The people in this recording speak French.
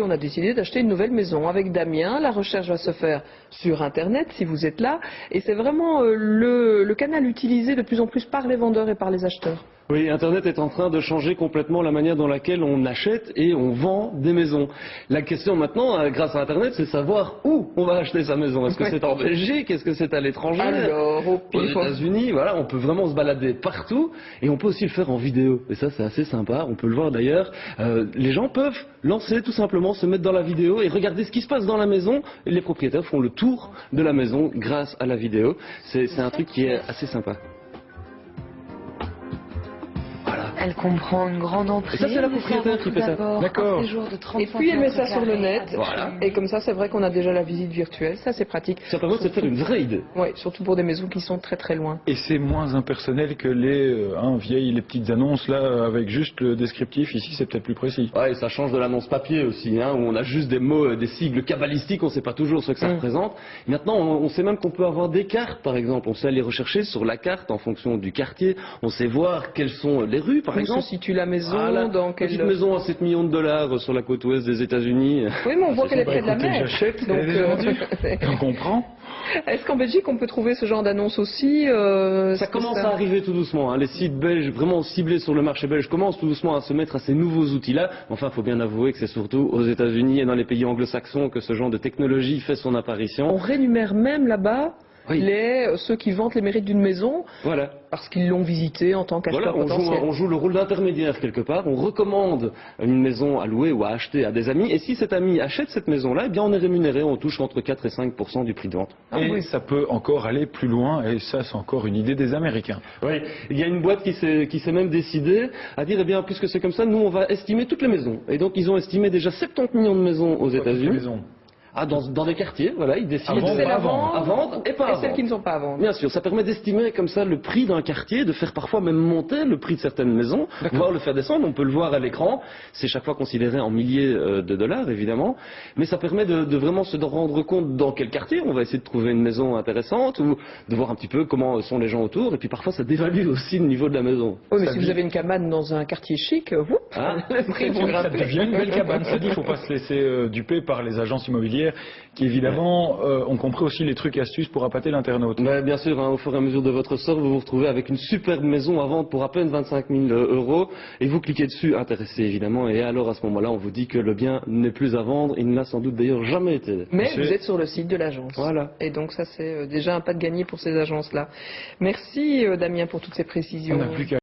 on a décidé d'acheter une nouvelle maison avec Damien. La recherche va se faire sur Internet si vous êtes là. Et c'est vraiment le canal utilisé de plus en plus par les vendeurs et par les acheteurs. Oui, Internet est en train de changer complètement la manière dans laquelle on achète et on vend des maisons. La question maintenant, grâce à Internet, c'est de savoir où on va acheter sa maison. Est-ce que c'est en Belgique? Est-ce que c'est à l'étranger? Alors, aux États-Unis? Voilà, on peut vraiment se balader partout et on peut aussi le faire en vidéo. Et ça, c'est assez sympa. On peut le voir d'ailleurs. Les gens peuvent lancer tout simplement, se mettre dans la vidéo et regarder ce qui se passe dans la maison. Et les propriétaires font le tour de la maison grâce à la vidéo. C'est un truc qui est assez sympa. Elle comprend une grande emprise. Et ça, c'est la propriétaire qui fait ça. D'accord. Et puis elle met ça sur le net. Voilà. Et comme ça, c'est vrai qu'on a déjà la visite virtuelle. Ça, c'est pratique. Ça permet de se faire une vraie idée. Oui, surtout pour des maisons qui sont très très loin. Et c'est moins impersonnel que les petites annonces là avec juste le descriptif. Ici, c'est peut-être plus précis. Ouais, et ça change de l'annonce papier aussi, où on a juste des mots, des sigles cabalistiques, on ne sait pas toujours ce que ça représente. Maintenant, on sait même qu'on peut avoir des cartes, par exemple. On sait aller rechercher sur la carte en fonction du quartier. On sait voir quelles sont les rues, par exemple. Où se situe la maison, dans quelle... Petite maison à 7 millions de dollars sur la côte ouest des États-Unis. Oui, mais on voit qu'elle est près de la mer. J'achète, donc on comprend. Est-ce qu'en Belgique, on peut trouver ce genre d'annonce aussi Ça commence à arriver tout doucement. Les sites belges vraiment ciblés sur le marché belge commencent tout doucement à se mettre à ces nouveaux outils-là. Enfin, il faut bien avouer que c'est surtout aux États-Unis et dans les pays anglo-saxons que ce genre de technologie fait son apparition. On rémunère même là-bas ceux qui vantent les mérites d'une maison. Voilà. Parce qu'ils l'ont visité en tant qu'acheteur potentiel. On joue le rôle d'intermédiaire quelque part. On recommande une maison à louer ou à acheter à des amis. Et si cet ami achète cette maison-là, eh bien on est rémunéré. On touche entre 4 et 5% du prix de vente. Et ça peut encore aller plus loin. Et ça, c'est encore une idée des Américains. Oui. Il y a une boîte qui s'est même décidée à dire, eh bien, puisque c'est comme ça, nous, on va estimer toutes les maisons. Et donc, ils ont estimé déjà 70 millions de maisons aux États-Unis. Dans des quartiers, voilà, ils décident à vendre et pas à vendre. celles qui ne sont pas à vendre. Bien sûr, ça permet d'estimer comme ça le prix d'un quartier, de faire parfois même monter le prix de certaines maisons, voire le faire descendre. On peut le voir à l'écran. C'est chaque fois considéré en milliers de dollars, évidemment. Mais ça permet de vraiment se rendre compte dans quel quartier on va essayer de trouver une maison intéressante ou de voir un petit peu comment sont les gens autour. Et puis parfois, ça dévalue aussi le niveau de la maison. Oui, mais si vous avez une cabane dans un quartier chic, le prix vont Ça grimper. devient une belle cabane. Ça dit, il ne faut pas se laisser duper par les agences immobilières qui évidemment ont compris aussi les trucs et astuces pour appâter l'internaute. Mais bien sûr, au fur et à mesure de votre sort, vous vous retrouvez avec une superbe maison à vendre pour à peine 25 000 € et vous cliquez dessus, intéressé évidemment, et alors à ce moment-là, on vous dit que le bien n'est plus à vendre, il n'a sans doute d'ailleurs jamais été. Mais vous êtes sur le site de l'agence. Voilà. Et donc ça, c'est déjà un pas de gagné pour ces agences-là. Merci Damien pour toutes ces précisions. On n'a plus qu'à